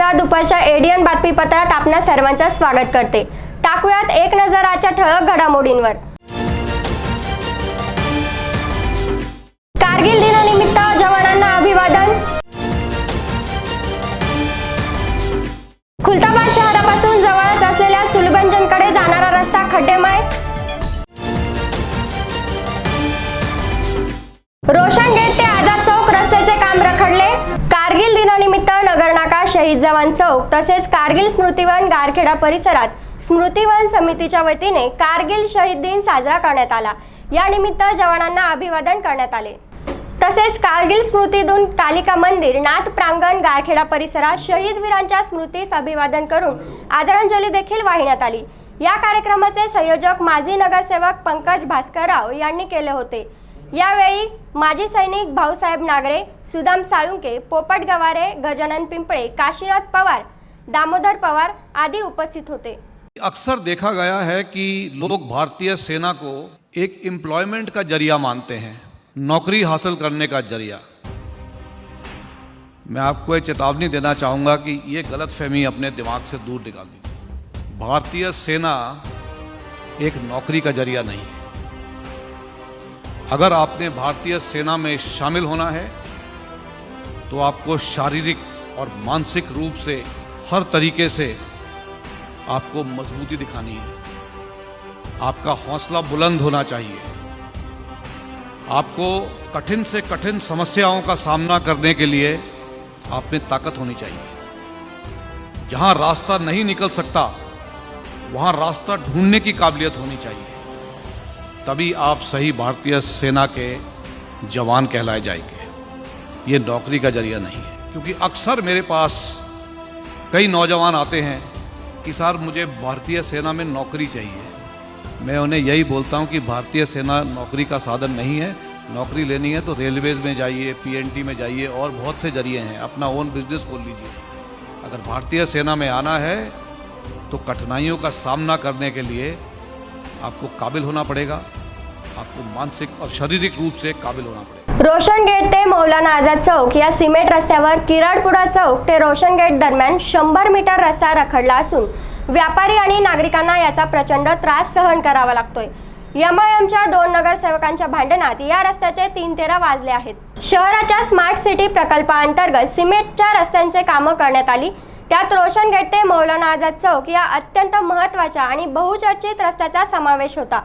गुजरात दुपारच्या एडीएन बातमीपत्रात आपणा सर्वांचं स्वागत करते। टाकूयात एक नजर आजच्या ठळक घडामोडींवर। कारगिल दिनानिमित्त जवानांना अभिवादन। खुलताबाद शहरापासून जवळच असलेल्या सुलभंजनकडे जाणारा रस्ता खड्डेमय। रोशन गेट ते आझाद चौक रस्त्याचे काम रखडले। कारगिल दिनानिमित्त नगरनाका, शहीद जवान चौक तसेच कारगिल स्मृतिवन गारखेडा परिसरात स्मृतिवन समितीच्या वतीने कारगिल शहीद दिन साजरा करण्यात आला। या निमित्त जवानांना अभिवादन करण्यात आले। तसेच कारगिल स्मृतिदून कालिका मंदिर, नाथ प्रांगण, गारखेडा परिसरात शहीद वीरांच्या स्मृतीस अभिवादन करून आदरांजली देखील वाहिण्यात आली। या कार्यक्रमाचे संयोजक माजी नगरसेवक पंकज भास्करराव यांनी केले होते। यावेळी माजी सैनिक भाऊसाहेब नागरे, सुदाम साळुंके, पोपट गवारे, गजानन पिंपळे, काशीनाथ पवार, दामोदर पवार आदि उपस्थित होते। अक्सर देखा गया है कि लोग भारतीय सेना को एक एम्प्लॉयमेंट का जरिया मानते हैं, नौकरी हासिल करने का जरिया। मैं आपको एक चेतावनी देना चाहूँगा कि ये गलतफहमी अपने दिमाग से दूर निकाल दीजिए। भारतीय सेना एक नौकरी का जरिया नहीं है। अगर आपने भारतीय सेना में शामिल होना है तो आपको शारीरिक और मानसिक रूप से हर तरीके से आपको मजबूती दिखानी है। आपका हौसला बुलंद होना चाहिए। आपको कठिन से कठिन समस्याओं का सामना करने के लिए आप में ताकत होनी चाहिए। जहां रास्ता नहीं निकल सकता वहां रास्ता ढूंढने की काबिलियत होनी चाहिए। तभी आप सही भारतीय सेना के जवान कहलाए जाएंगे। ये नौकरी का जरिया नहीं है। क्योंकि अक्सर मेरे पास कई नौजवान आते हैं कि सर मुझे भारतीय सेना में नौकरी चाहिए। मैं उन्हें यही बोलता हूं कि भारतीय सेना नौकरी का साधन नहीं है। नौकरी लेनी है तो रेलवेज में जाइए, पीएनटी में जाइए और बहुत से जरिए हैं। अपना ओन बिजनेस खोल लीजिए। अगर भारतीय सेना में आना है तो कठिनाइयों का सामना करने के लिए आपको काबिल होना पड़ेगा। आपको मानसिक और शारीरिक रूप से काबिल होना पड़ेगा। रोशन गेट ते मौलाना आझाद चौक या सिमेंट रस्त्यावर किराडपुरा चौक ते रोशन गेट दरम्यान 100 मीटर रस्ता रखडला असून व्यापारी आणि नागरिकांना याचा प्रचंड त्रास सहन करावा लागतोय। एमआयएमच्या 2 नगरसेवकांच्या भांडणात या रस्त्याचे 3-13 वाजले आहेत। शहराच्या स्मार्ट सिटी प्रकल्पाअंतर्गत सिमेंटच्या रस्त्यांचे कामं करण्यात आली। त्यात रोशन गेट ते मौलाना आझाद चौक या अत्यंत महत्त्वाच्या आणि बहुचर्चित रस्त्याचा समावेश होता।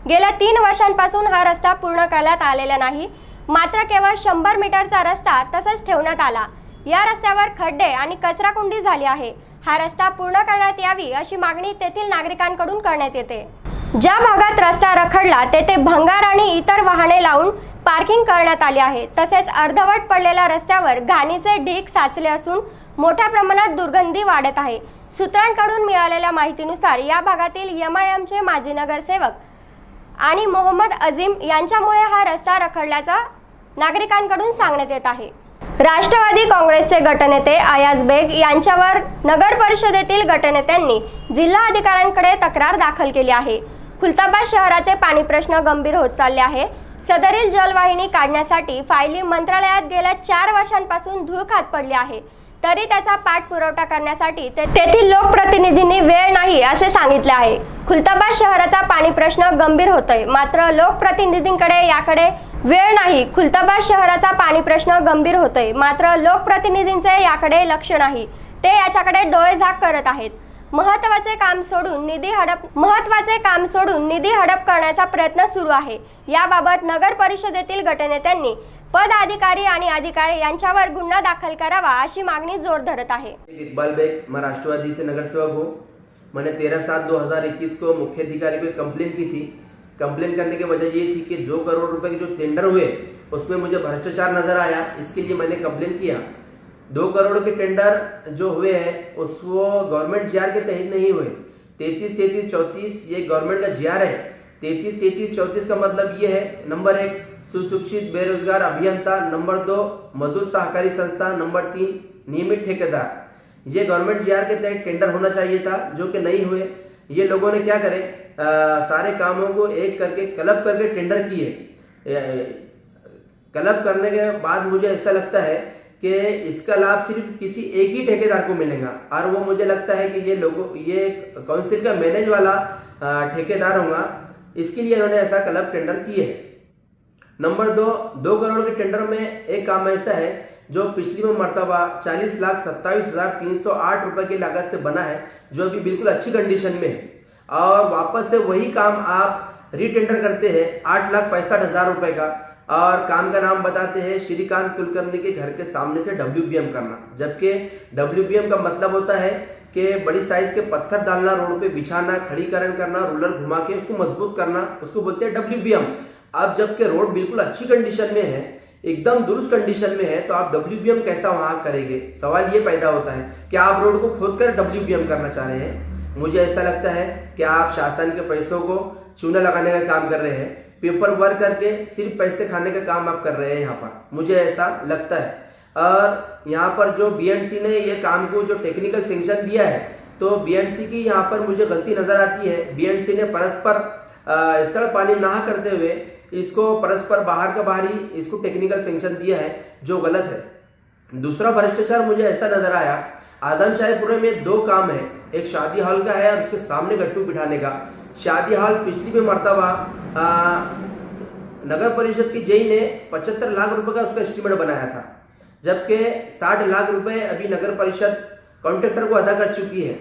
गेल्या 3 वर्षांपासून हा रस्ता पूर्ण करण्यात आलेला नाही। मात्र केवळ 100 मीटरचा रस्ता तसंच ठेवण्यात आला। या रस्त्यावर खड्डे आणि कचराकुंडी झाली आहे। हा रस्ता पूर्ण करण्यात यावी अशी मागणी तेथील नागरिकांकडून करण्यात येते। ज्या भागात रस्ता रखडला तेथे भंगार आणि इतर वाहने लावून पार्किंग करण्यात आली आहे। तसेच अर्धवट पडलेल्या रस्त्यावर घाणीचे ढीग साचले असून मोठ्या प्रमाणात दुर्गंधी वाढत आहे। सूत्रांकडून मिळालेल्या माहितीनुसार या भागातील एमआयएमचे माजी नगरसेवक आणि मोहम्मद अजीम यांच्यामुळे हा रस्ता रखडल्याचा नागरिकांकडून सांगण्यात येत आहे। राष्ट्रवादी काँग्रेसचे गटनेते अयाज बेग यांच्यावर नगर परिषदेतील गटनेत्यांनी जिल्हा अधिकाऱ्यांकडे तक्रार दाखल केली आहे। खुलताबाद शहराचे पाणी प्रश्न गंभीर होत चालले आहे। सदरील जलवाहिनी काढण्यासाठी फायली मंत्रालयात गेल्या 4 वर्षांपासून धूळ खात पडली आहे। तरी त्याचा पाठपुरावा करण्यासाठी तेथील लोकप्रतिनिधींनी वेळ नाही असे सांगितले आहे। खुलताबाद शहराचा पाणी प्रश्न गंभीर होतोय, मात्र लोकप्रतिनिधींकडे याकडे वेळ नाही। खुलताबाद शहराचा पाणी प्रश्न गंभीर होतोय, मात्र लोकप्रतिनिधींचे याकडे लक्ष नाही। ते याच्याकडे डोळेझाक करत आहेत। महत्त्वाचे काम सोडून निधी हडप करण्याचा प्रयत्न सुरू आहे। याबाबत नगर परिषदेतील गटनेत्यांनी पदाधिकारी आणि अधिकारी यांच्यावर गुन्हा दाखल करावा अशी मागणी जोर धरत आहे। इकबाल बेग, मैं राष्ट्रवादी से नगर सेवक हूँ। मैंने 13/7/2021 को मुख्य अधिकारी पे कंप्लेन की थी। कंप्लेन करने की वजह ये थी कि 2 करोड़ रुपए के जो टेंडर हुए उसमें मुझे भ्रष्टाचार नजर आया। इसके लिए मैंने कंप्लेन किया। 2 करोड़ के टेंडर जो हुए हैं उसको गवर्नमेंट जीआर के तहत नहीं हुए। 33-33-34 ये गवर्नमेंट का जीआर है। 33-33-34 का मतलब ये है, नंबर 1 सुशिक्षित बेरोजगार अभियंता, नंबर 2 मजदूर सहकारी संस्था, नंबर 3 नियमित ठेकेदार। ये गवर्नमेंट जीआर के तहत टेंडर होना चाहिए था, जो कि नहीं हुए। ये लोगों ने क्या करे, सारे कामों को एक करके क्लब करके टेंडर किए। क्लब करने के बाद मुझे ऐसा लगता है कि इसका लाभ सिर्फ किसी एक ही ठेकेदार को मिलेगा, और वो मुझे लगता है कि ये काउंसिल का मैनेज वाला ठेकेदार होगा, इसके लिए इन्होंने ऐसा क्लब टेंडर किए है। नंबर 2 करोड़ के टेंडर में एक काम ऐसा है जो पिछली में मरतबा 40,27,308 रुपए की लागत से बना है, जो अभी बिल्कुल अच्छी कंडीशन में है, और वापस से वही काम आप रीटेंडर करते हैं 8,65,000 रुपए का, और काम का नाम बताते हैं श्रीकांत कुलकर्णी के घर के सामने से WBM करना। जबकि WBM का मतलब होता है कि बड़ी साइज के पत्थर डालना, रोड पे बिछाना, खड़ीकरण करना, रोलर घुमा के उसको मजबूत करना, उसको बोलते हैं WBM। अब जबकि रोड बिल्कुल अच्छी कंडीशन में है, एकदम दुरुस्त कंडीशन में है, तो आप WBM कैसा वहां करेंगे? सवाल ये पैदा होता है कि आप रोड को खोद कर WBM करना चाह रहे हैं। मुझे ऐसा लगता है कि आप शासन के पैसों को चूना लगाने का काम कर रहे हैं, पेपर वर्क करके सिर्फ पैसे खाने का काम आप कर रहे हैं यहाँ पर, मुझे ऐसा लगता है। और यहाँ पर जो BNC ने ये काम को जो टेक्निकल सेंक्शन दिया है, तो BNC की यहाँ पर मुझे गलती नजर आती है। BNC ने परस्पर स्थल पानी ना करते हुए इसको परस्पर बाहर का बाहर ही इसको टेक्निकल सेंक्शन दिया है, जो गलत है। दूसरा भ्रष्टाचार मुझे ऐसा नजर आया, आदमशाहीपुर में 2 काम है, एक शादी हॉल का है और उसके सामने गट्टू बिठाने का। शादी हॉल पिछली में मरतबा नगर परिषद की जेई ने 75 लाख रुपए का उसका एस्टीमेट बनाया था, जबकि 60 लाख रुपए अभी नगर परिषद कॉन्ट्रैक्टर को अदा कर चुकी है।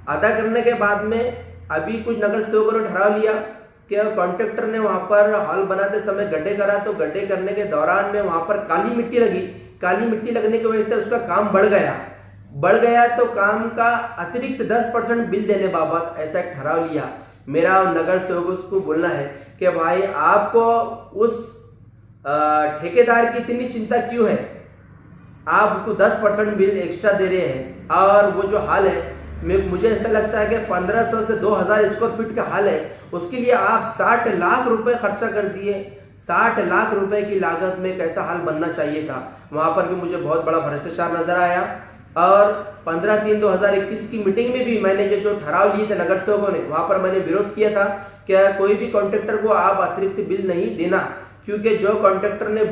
अदा करने के बाद में अभी कुछ नगर सेवकों ने ठहराव लिया कि कॉन्ट्रैक्टर ने वहां पर हॉल बनाते समय गड्ढे करा, तो गड्ढे करने के दौरान में वहां पर काली मिट्टी लगी। काली मिट्टी लगने की वजह से उसका काम बढ़ गया, तो काम का अतिरिक्त 10% बिल देने बाबत ऐसा एक ठहराव लिया। मेरा नगर सेवकों को बोलना है कि भाई आपको उस ठेकेदार की इतनी चिंता क्यों है? आप उसको 10% बिल एक्स्ट्रा दे रहे हैं, और वो जो हाल है मुझे ऐसा लगता है कि 1500 से 2000 स्क्वायर फीट का हाल है, उसके लिए आप 60 लाख रुपए खर्चा कर दिए। 60 लाख रुपए की लागत में कैसा हाल बनना चाहिए था? वहां पर भी मुझे बहुत बड़ा भ्रष्टाचार नजर आया। और 15/3/2021 की मीटिंग में भी मैंने जो ठहराव लिए थे नगर सेवकों ने, वहां पर मैंने विरोध किया था कि कोई भी कॉन्ट्रैक्टर को आप अतिरिक्त बिल नहीं देना, क्योंकि जो कॉन्ट्रैक्टर ने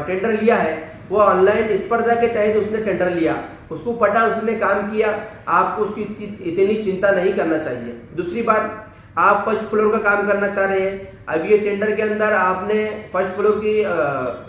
टेंडर लिया है वो ऑनलाइन स्पर्धा के तहत उसने टेंडर लिया, उसको पता, उसने काम किया, आपको उसकी इतनी चिंता नहीं करना चाहिए। दूसरी बात, आप फर्स्ट फ्लोर का काम करना चाह रहे हैं, अभी ये टेंडर के अंदर आपने फर्स्ट फ्लोर की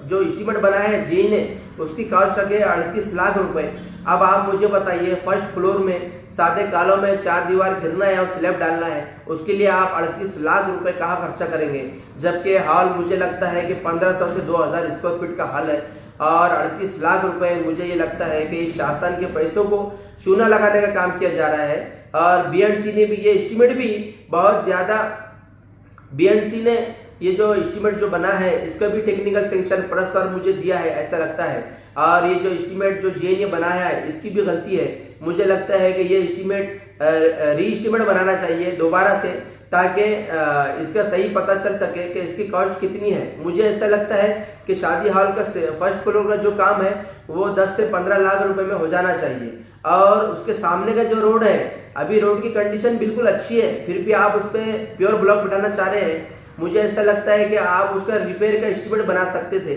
जो एस्टीमेट बनाया है जेई ने, उसकी कॉस्ट है 38 लाख रुपए। अब आप मुझे बताइए, फर्स्ट फ्लोर में सादे कालों में 4 दीवार घिरना है और स्लैब डालना है, उसके लिए आप 38 लाख रुपए कहाँ खर्चा करेंगे? जबकि हॉल मुझे लगता है कि 1500 से 2000 स्क्वायर फीट का हॉल है, और 38 लाख रुपए मुझे ये लगता है कि शासन के पैसों को चूना लगाने का काम किया जा रहा है। और BNC ने भी ये एस्टीमेट भी बहुत ज्यादा, BNC ने ये जो एस्टीमेट जो बना है इसका भी टेक्निकल सेंक्शन परस्पर मुझे दिया है ऐसा लगता है। और ये जो एस्टीमेट जो जेई ने बनाया है इसकी भी गलती है। मुझे लगता है कि ये एस्टीमेट री एस्टीमेट बनाना चाहिए दोबारा से, ताकि इसका सही पता चल सके कि इसकी कॉस्ट कितनी है। मुझे ऐसा लगता है कि शादी हॉल का फर्स्ट फ्लोर का जो काम है वो 10 से 15 लाख रुपए में हो जाना चाहिए। और उसके सामने का जो रोड है, अभी रोड की कंडीशन बिल्कुल अच्छी है, फिर भी आप उस पर प्योर ब्लॉक बिठाना चाह रहे हैं। मुझे ऐसा लगता है कि आप उसका रिपेयर का एस्टीमेट बना सकते थे।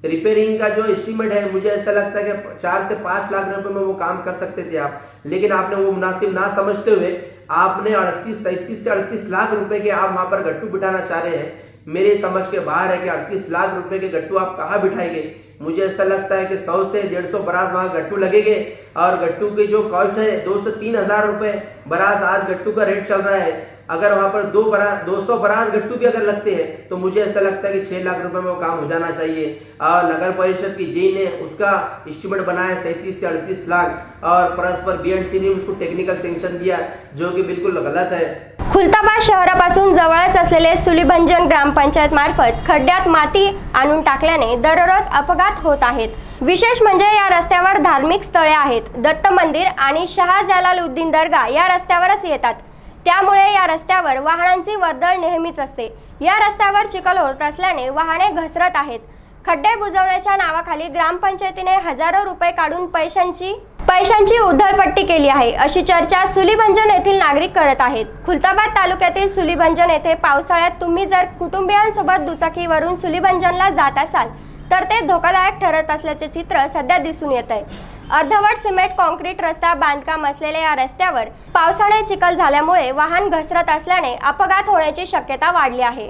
रिपेयरिंग का जो एस्टीमेट है, मुझे ऐसा लगता है कि 4 से 5 लाख रुपए में वो काम कर सकते थे आप, लेकिन आपने वो मुनासिब ना समझते हुए आपने 37 से 38 लाख रुपए के आप वहां पर गट्टू बिठाना चाह रहे हैं। मेरे समझ के बाहर है कि 38 लाख रुपए के गट्टू आप कहाँ बिठाएंगे? मुझे ऐसा लगता है कि 100 से 150 बरात वहां गट्टू लगेंगे, और गट्टू की जो कॉस्ट है 2 से 3 हजार रुपए बरात आज गट्टू का रेट चल रहा है। अगर वहां पर 200 बरात गट्टू भी अगर लगते हैं तो मुझे ऐसा लगता है कि 6 लाख रुपए में वो काम हो जाना चाहिए। और नगर परिषद की जेई ने उसका एस्टीमेट बनाया 37 से 38 लाख, और परस्पर BNC ने उसको टेक्निकल सेंक्शन दिया, जो कि बिल्कुल गलत है। खुलताबाद शहरापासून जवळच असलेले सुलीभंजन ग्रामपंचायत मार्फत खड्ड्यात माती आणून टाकल्याने दररोज अपघात होत आहेत। विशेष म्हणजे या रस्त्यावर धार्मिक स्थळे आहेत, दत्त मंदिर आणि शाह जलालुद्दीन दर्गा या रस्त्यावरच येतात, त्यामुळे या रस्त्यावर वाहनांची वर्दळ नेहमीच असते। या रस्त्यावर चिखल होत असल्याने वाहने घसरत आहेत। खड्डे बुजवण्याच्या नावाखाली ग्रामपंचायतीने हजारो रुपये काढून पैशांची उधळपट्टी केली आहे, अशी चर्चा सुलीभंजन येथील नागरिक करत आहेत। खुलताबाद तालुक्यातील सुलीभंजन येथे पावसाळ्यात तुम्ही जर कुटुंबियांसोबत दुचाकीवरून सुलीभंजनला जात असाल तर ते धोकादायक ठरत असल्याचे चित्र सध्या दिसून येत आहे. अर्धवट सिमेंट कॉन्क्रीट रस्ता बांधकाम असलेल्या या रस्त्यावर पावसाने चिखल झाल्यामुळे वाहन घसरत असल्याने अपघात होण्याची शक्यता वाढली आहे.